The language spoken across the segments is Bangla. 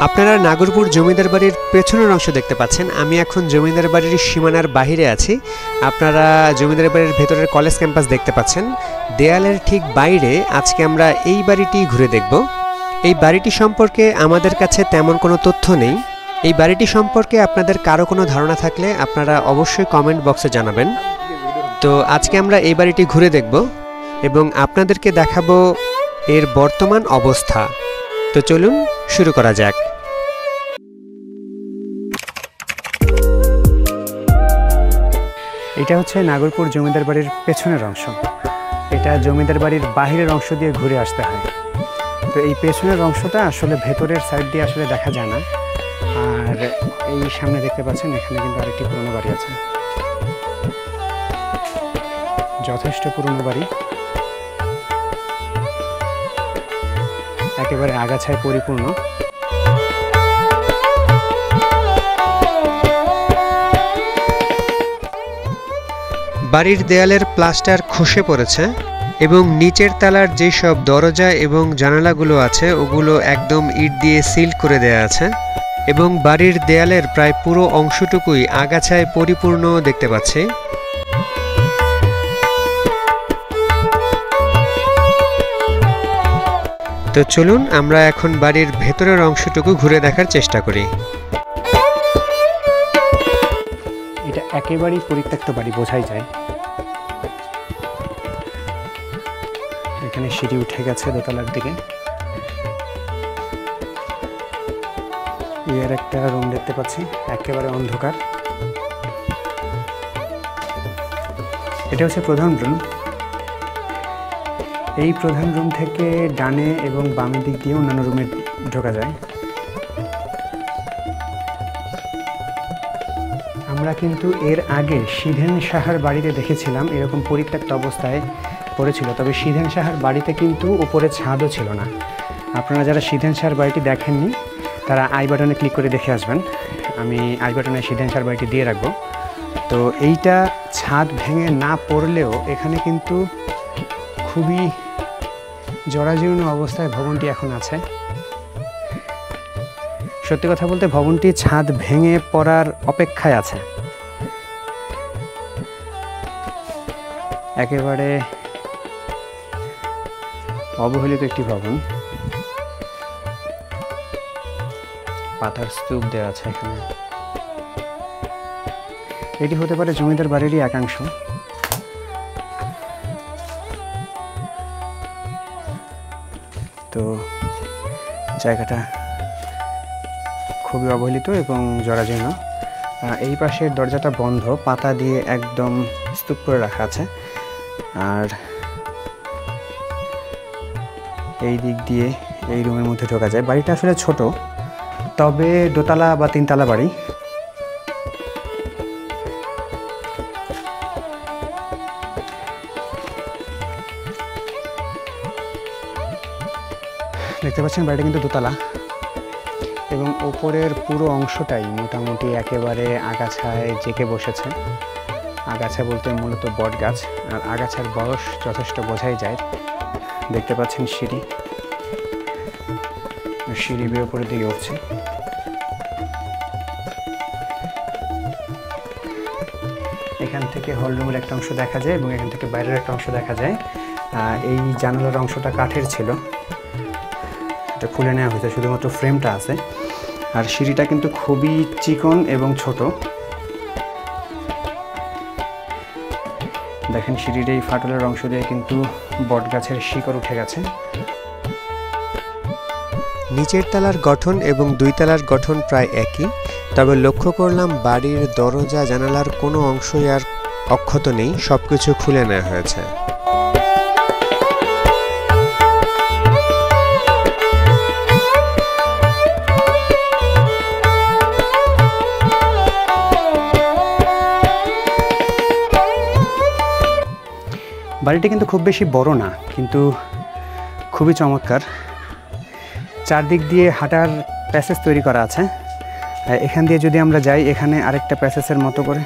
আপনারা নাগরপুর জমিদার বাড়ির পেছনের অংশ দেখতে পাচ্ছেন। আমি এখন জমিদার বাড়ির সীমানার বাহিরে আছি। আপনারা জমিদার বাড়ির ভেতরের কলেজ ক্যাম্পাস দেখতে পাচ্ছেন। দেয়ালের ঠিক বাইরে আজকে আমরা এই বাড়িটি ঘুরে দেখব। এই বাড়িটি সম্পর্কে আমাদের কাছে তেমন কোনো তথ্য নেই। এই বাড়িটি সম্পর্কে আপনাদের কারো কোনো ধারণা থাকলে আপনারা অবশ্যই কমেন্ট বক্সে জানাবেন। তো আজকে আমরা এই বাড়িটি ঘুরে দেখব এবং আপনাদেরকে দেখাবো এর বর্তমান অবস্থা। তো চলুন শুরু করা যাক। এটা হচ্ছে নাগরপুর জমিদার বাড়ির পেছনের অংশ। এটা জমিদার বাড়ির বাহিরের অংশ দিয়ে ঘুরে আসতে হয়। তো এই পেছনের অংশটা আসলে ভেতরের সাইড দিয়ে আসলে দেখা যায় না। আর এই সামনে দেখতে পাচ্ছেন এখানে কিন্তু আরেকটি পুরনো বাড়ি আছে, যথেষ্ট পুরনো বাড়ি, একেবারে আগাছায় পরিপূর্ণ। বাড়ির দেয়ালের প্লাস্টার খসে পড়েছে এবং নিচের তলার যেসব দরজা এবং জানালাগুলো আছে ওগুলো একদম ইট দিয়ে সিল করে দেয়া আছে এবং বাড়ির দেয়ালের প্রায় পুরো অংশটুকুই আগাছায় পরিপূর্ণ দেখতে পাচ্ছি। তো চলুন আমরা এখন বাড়ির ভেতরের অংশটুকু ঘুরে দেখার চেষ্টা করি। এটা একেবারেই পরিত্যক্ত বাড়ি বোঝাই যায়। এখানে সিঁড়ি উঠে গেছে দোতলার দিকে। এর একটা রুম দেখতে পাচ্ছি, একেবারে অন্ধকার। এটা হচ্ছে প্রধান রুম। এই প্রধান রুম থেকে ডানে এবং বামের দিক দিয়ে অন্যান্য রুমে ঢোকা যায়। আমরা কিন্তু এর আগে সিধেন সাহার বাড়িতে দেখেছিলাম এরকম পরিত্যক্ত অবস্থায় পড়েছিল, তবে সিধেন সাহার বাড়িতে কিন্তু উপরে ছাদও ছিল না। আপনারা যারা সিধেন সাহার বাড়িটি দেখেননি তারা আই বাটনে ক্লিক করে দেখে আসবেন। আমি আই বাটনে সিধেন সাহার বাড়িটি দিয়ে রাখবো। তো এইটা ছাদ ভেঙে না পড়লেও এখানে কিন্তু খুবই জরাজীর্ণ অবস্থায় ভবনটি এখন আছে। সত্যি কথা বলতে ভবনটি ছাদ ভেঙে পড়ার অপেক্ষায় আছে। একেবারে অবহেলিত একটি ভবন। পাতার স্তূপ দেওয়া আছে এখানে। এটি হতে পারে জমিদার বাড়িরই একাংশ। তো জায়গাটা খুবই অবহেলিত এবং জরাজীর্ণ। এই পাশের দরজাটা বন্ধ, পাতা দিয়ে একদম স্তূপ করে রাখা আছে। আর এই দিক দিয়ে এই রুমের মধ্যে ঢোকা যায়। বাড়িটা আসলে ছোট, তবে দোতলা বা তিনতলা বাড়ি। দেখতে পাচ্ছেন বাড়িটা কিন্তু দোতলা এবং ওপরের পুরো অংশটাই মোটামুটি একেবারে আগাছায় জেঁকে বসেছে। আগাছা বলতে মূলত বট গাছ, আর আগাছার বয়স যথেষ্ট বোঝাই যায়। দেখতে পাচ্ছেন সিঁড়ি, সিঁড়ি বেয়ে উপরের দিকে উঠছে। এখান থেকে হলরুমের একটা অংশ দেখা যায় এবং এখান থেকে বাইরের একটা অংশ দেখা যায়। এই জানালার অংশটা কাঠের ছিল, এটা খুলে নেওয়া হয়েছে, শুধুমাত্র ফ্রেমটা আছে। আর সিঁড়িটা কিন্তু খুবই চিকন এবং ছোট। দেখেন সিঁড়ির এই ফাটলের অংশ দিয়ে কিন্তু বট গাছের শিকড় উঠে গেছে। নিচের তলার গঠন এবং দুই তলার গঠন প্রায় একই, তবে লক্ষ্য করলাম বাড়ির দরজা জানালার কোনো অংশই আর অক্ষত নেই, সবকিছু খুলে নেওয়া হয়েছে। বাড়িটি কিন্তু খুব বেশি বড় না, কিন্তু খুবই চমৎকার। চারদিক দিয়ে হাঁটার প্যাসেজ তৈরি করা আছে। এখান দিয়ে যদি আমরা যাই, এখানে আরেকটা প্যাসেজের মতো করে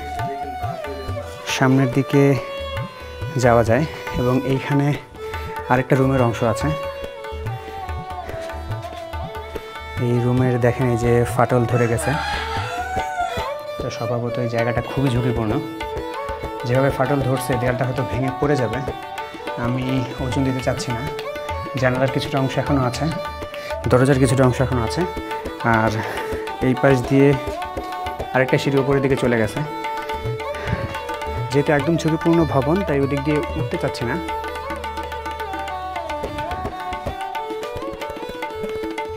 সামনের দিকে যাওয়া যায় এবং এইখানে আরেকটা রুমের অংশ আছে। এই রুমের দেখেন এই যে ফাটল ধরে গেছে। তো স্বভাবত এই জায়গাটা খুবই ঝুঁকিপূর্ণ, যেভাবে ফাটল ধরছে দেয়ালটা হয়তো ভেঙে পড়ে যাবে। আমি ওজন দিতে চাচ্ছি না। জানালার কিছুটা অংশ এখনও আছে, দরজার কিছুটা অংশ এখনও আছে, আর এই পাশ দিয়ে আরেকটা সিঁড়ি উপরের দিকে চলে গেছে। যেহেতু একদম ঝুঁকিপূর্ণ ভবন, তাই ওদিক দিয়ে উঠতে চাচ্ছি না।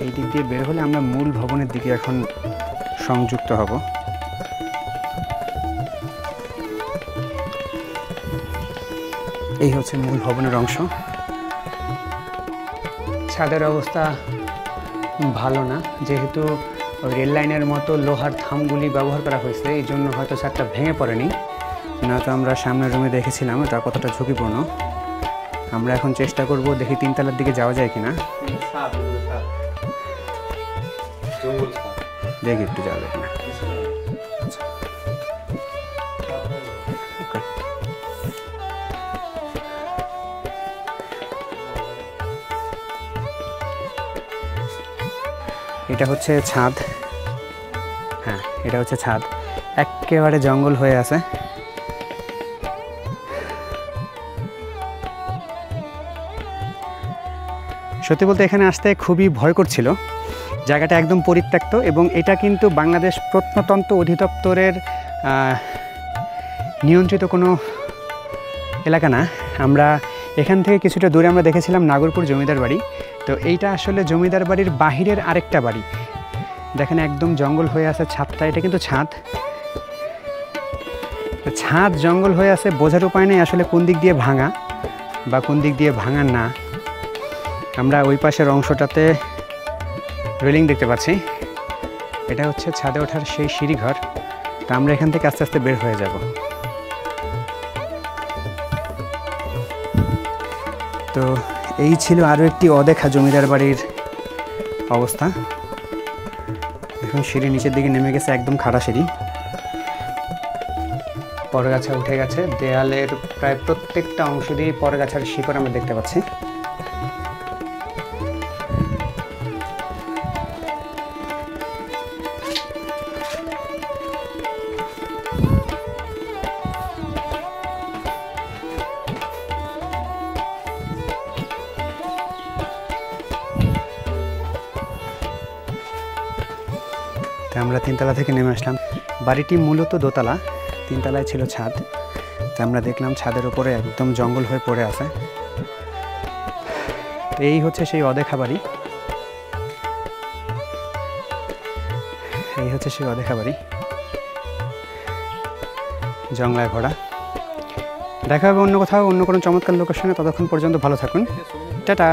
এই দিক দিয়ে বের হলে আমরা মূল ভবনের দিকে এখন সংযুক্ত হব। এই হচ্ছে মূল ভবনের অংশ। ছাদের অবস্থা ভালো না, যেহেতু রেল লাইনের মতো লোহার থামগুলি ব্যবহার করা হয়েছে, এই জন্য হয়তো ছাদটা ভেঙে পড়েনি। না তো আমরা সামনের রুমে দেখেছিলাম এটা কতটা ঝুঁকিপূর্ণ। আমরা এখন চেষ্টা করব, দেখি 3 তলার দিকে যাওয়া যায় কিনা। দেখি একটু যাওয়া যায় কিনা। এটা হচ্ছে ছাদ। হ্যাঁ, এটা হচ্ছে ছাদ। একেবারে জঙ্গল হয়ে আছে। সত্যি বলতে এখানে আসতে খুবই ভয় করছিল। জায়গাটা একদম পরিত্যক্ত, এবং এটা কিন্তু বাংলাদেশ প্রত্নতত্ত্ব অধিদপ্তরের নিয়ন্ত্রিত কোনো এলাকা না। আমরা এখান থেকে কিছুটা দূরে আমরা দেখেছিলাম নাগরপুর জমিদার বাড়ি। তো এইটা আসলে জমিদার বাড়ির বাহিরের আরেকটা বাড়ি। দেখেন একদম জঙ্গল হয়ে আছে ছাদটা। এটা কিন্তু ছাদ। ছাদ জঙ্গল হয়ে আছে, বোঝার উপায় নেই আসলে কোন দিক দিয়ে ভাঙা বা কোন দিক দিয়ে ভাঙা না। আমরা ওই পাশের অংশটাতে রেলিং দেখতে পাচ্ছি। এটা হচ্ছে ছাদে ওঠার সেই সিঁড়িঘর। তা আমরা এখান থেকে আস্তে আস্তে বের হয়ে যাব। তো এই ছিল আরও একটি অদেখা জমিদার বাড়ির অবস্থা। এখন সিঁড়ি নিচের দিকে নেমে গেছে, একদম খাড়া সিঁড়ি। পরগাছা উঠে গেছে। দেয়ালের প্রায় প্রত্যেকটা অংশ দিয়ে পরগাছার শিকড় আমরা দেখতে পাচ্ছি। আমরা 3 তলা থেকে নেমে আসলাম। বাড়িটি মূলত দোতলা, 3 তলায় ছিল ছাদ। তো আমরা দেখলাম ছাদের উপরে একদম জঙ্গল হয়ে পড়ে আছে। তো এই হচ্ছে সেই অদেখা বাড়ি। এই হচ্ছে সেই অদেখা বাড়ি, জঙ্গলায় ভরা। দেখা হবে অন্য কোথাও, অন্য কোনো চমৎকার লোকেশনে। ততক্ষণ পর্যন্ত ভালো থাকুন। টাটা।